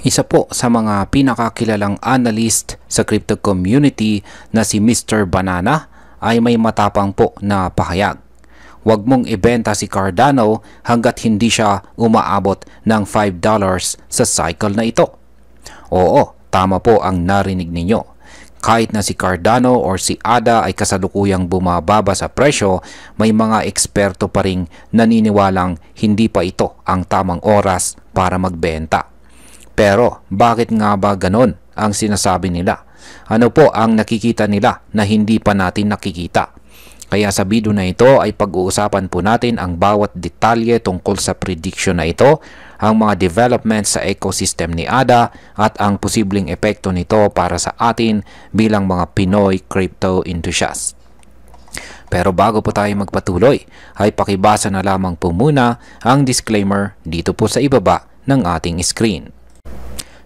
Isa po sa mga pinakakilalang analyst sa crypto community na si Mr. Banana ay may matapang po na pahayag. Huwag mong ibenta si Cardano hanggat hindi siya umaabot ng $5 sa cycle na ito. Oo, tama po ang narinig ninyo. Kahit na si Cardano or si ADA ay kasalukuyang bumababa sa presyo, may mga eksperto pa ring naniniwalang hindi pa ito ang tamang oras para magbenta. Pero bakit nga ba ganon ang sinasabi nila? Ano po ang nakikita nila na hindi pa natin nakikita? Kaya sa video na ito ay pag-uusapan po natin ang bawat detalye tungkol sa prediction na ito, ang mga developments sa ecosystem ni ADA at ang posibleng epekto nito para sa atin bilang mga Pinoy crypto enthusiasts. Pero bago po tayo magpatuloy, ay pakibasa na lamang po muna ang disclaimer dito po sa ibaba ng ating screen.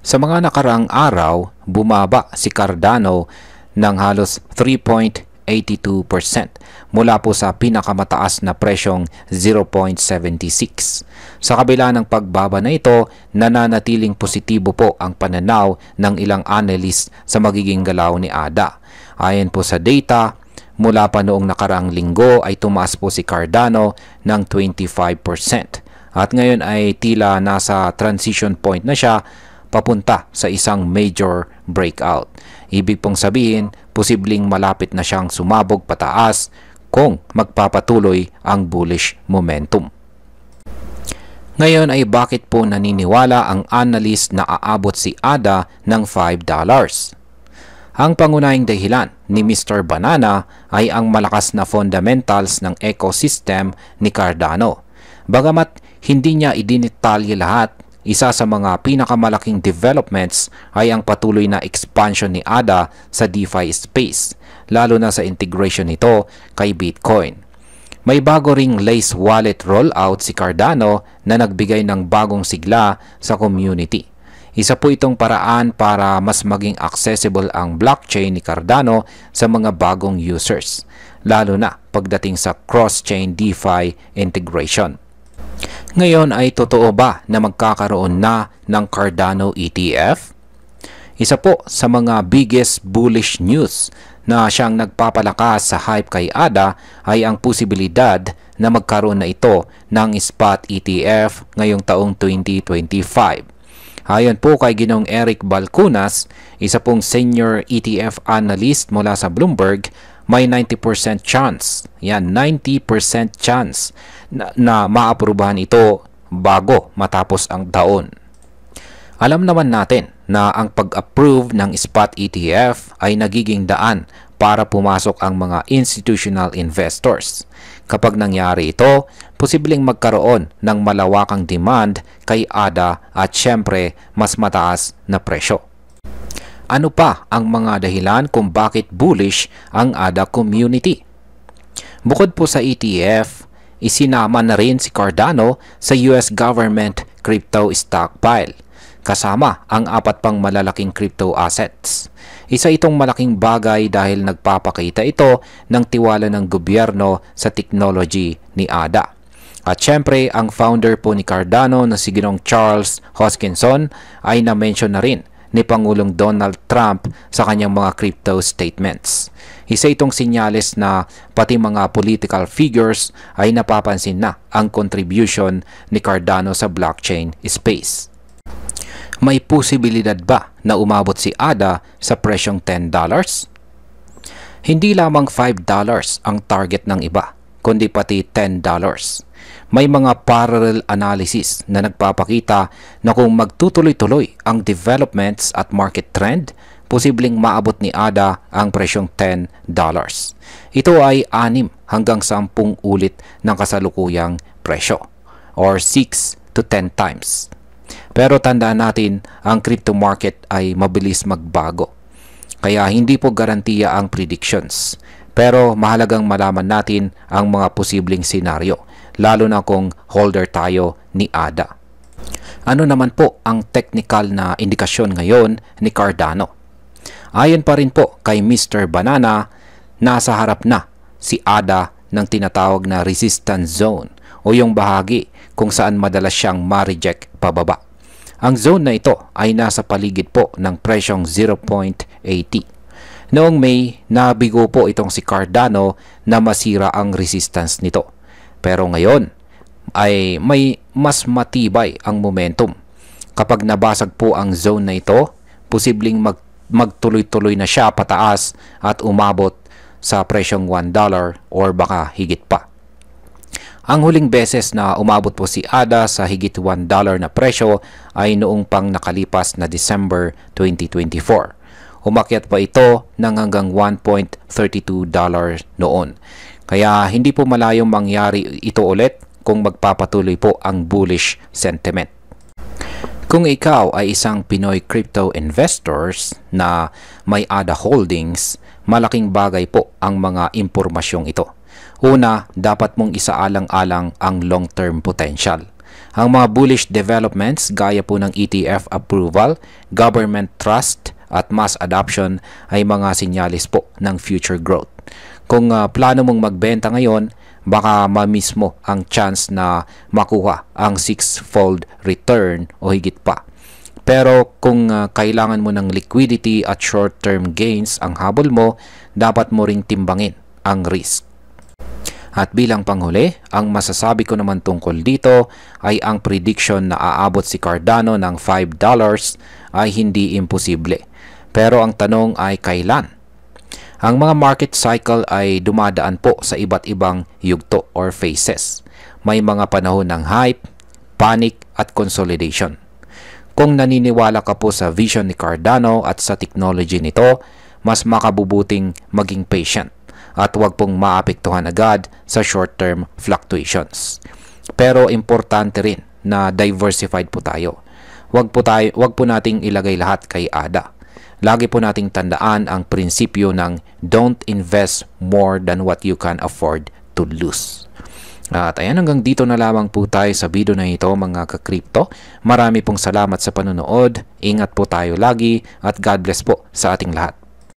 Sa mga nakaraang araw, bumaba si Cardano ng halos 3.82% mula po sa pinakamataas na presyong 0.76. Sa kabila ng pagbaba na ito, nananatiling positibo po ang pananaw ng ilang analyst sa magiging galaw ni ADA. Ayon po sa data, mula pa noong nakaraang linggo ay tumaas po si Cardano ng 25%. At ngayon ay tila nasa transition point na siya papunta sa isang major breakout. Ibig pong sabihin, posibleng malapit na siyang sumabog pataas kung magpapatuloy ang bullish momentum. Ngayon ay bakit po naniniwala ang analyst na aabot si ADA ng $5? Ang pangunahing dahilan ni Mr. Banana ay ang malakas na fundamentals ng ecosystem ni Cardano. Bagamat hindi niya idinitalye lahat, isa sa mga pinakamalaking developments ay ang patuloy na expansion ni ADA sa DeFi space, lalo na sa integration nito kay Bitcoin. May bago ring Lace wallet rollout si Cardano na nagbigay ng bagong sigla sa community. Isa po itong paraan para mas maging accessible ang blockchain ni Cardano sa mga bagong users, lalo na pagdating sa cross-chain DeFi integration. Ngayon ay totoo ba na magkakaroon na ng Cardano ETF? Isa po sa mga biggest bullish news na siyang nagpapalakas sa hype kay ADA ay ang posibilidad na magkaroon na ito ng spot ETF ngayong taong 2025. Ayon po kay Ginoong Eric Balcunas, isa pong senior ETF analyst mula sa Bloomberg, may 90% chance, 90% chance na maaprubahan ito bago matapos ang taon. Alam naman natin na ang pag-approve ng spot ETF ay nagiging daan para pumasok ang mga institutional investors. Kapag nangyari ito, posibleng magkaroon ng malawakang demand kay ADA at syempre mas mataas na presyo. Ano pa ang mga dahilan kung bakit bullish ang ADA community? Bukod po sa ETF, isinama na rin si Cardano sa US government crypto stockpile, kasama ang 4 pang malalaking crypto assets. Isa itong malaking bagay dahil nagpapakita ito ng tiwala ng gobyerno sa technology ni ADA. At syempre, ang founder po ni Cardano na si Ginoong Charles Hoskinson ay na-mention na rin ni Pangulong Donald Trump sa kanyang mga crypto statements. Isa itong senyales na pati mga political figures ay napapansin na ang contribution ni Cardano sa blockchain space. May posibilidad ba na umabot si ADA sa presyong $10? Hindi lamang $5 ang target ng iba, kundi pati $10. May mga parallel analysis na nagpapakita na kung magtutuloy-tuloy ang developments at market trend, posibleng maabot ni ADA ang presyong $10. Ito ay 6 hanggang 10 ulit ng kasalukuyang presyo or 6 to 10 times. Pero tandaan natin, ang crypto market ay mabilis magbago. Kaya hindi po garantiya ang predictions. Pero mahalagang malaman natin ang mga posibleng senaryo, lalo na kung holder tayo ni ADA. Ano naman po ang technical na indikasyon ngayon ni Cardano? Ayon pa rin po kay Mr. Banana, nasa harap na si ADA ng tinatawag na resistance zone o yung bahagi kung saan madalas siyang ma-reject pababa. Ang zone na ito ay nasa paligid po ng presyong 0.80. Noong May, nabigo po itong si Cardano na masira ang resistance nito. Pero ngayon ay may mas matibay ang momentum. Kapag nabasag po ang zone na ito, posibleng magtuloy-tuloy na siya pataas at umabot sa presyong $1 or baka higit pa. Ang huling beses na umabot po si ADA sa higit $1 na presyo ay noong pang nakalipas na December 2024. Umakyat pa ito ng hanggang $1.32 noon. Kaya hindi po malayong mangyari ito ulit kung magpapatuloy po ang bullish sentiment. Kung ikaw ay isang Pinoy crypto investors na may ADA holdings, malaking bagay po ang mga impormasyong ito. Una, dapat mong isaalang-alang ang long-term potential. Ang mga bullish developments gaya po ng ETF approval, government trust at mass adoption ay mga sinyalis po ng future growth. Kung plano mong magbenta ngayon, baka ma-miss mo ang chance na makuha ang 6-fold return o higit pa. Pero kung kailangan mo ng liquidity at short-term gains ang habol mo, dapat mo ring timbangin ang risk. At bilang panghuli, ang masasabi ko naman tungkol dito ay ang prediction na aabot si Cardano ng $5 ay hindi imposible. Pero ang tanong ay kailan? Ang mga market cycle ay dumadaan po sa iba't ibang yugto or phases. May mga panahon ng hype, panic at consolidation. Kung naniniwala ka po sa vision ni Cardano at sa technology nito, mas makabubuting maging patient at huwag pong maapektuhan agad sa short-term fluctuations. Pero importante rin na diversified po tayo. Huwag po nating ilagay lahat kay ADA. Lagi po nating tandaan ang prinsipyo ng don't invest more than what you can afford to lose. At ayan, hanggang dito na lamang po tayo sa video na ito mga ka-crypto. Marami pong salamat sa panonood. Ingat po tayo lagi at God bless po sa ating lahat.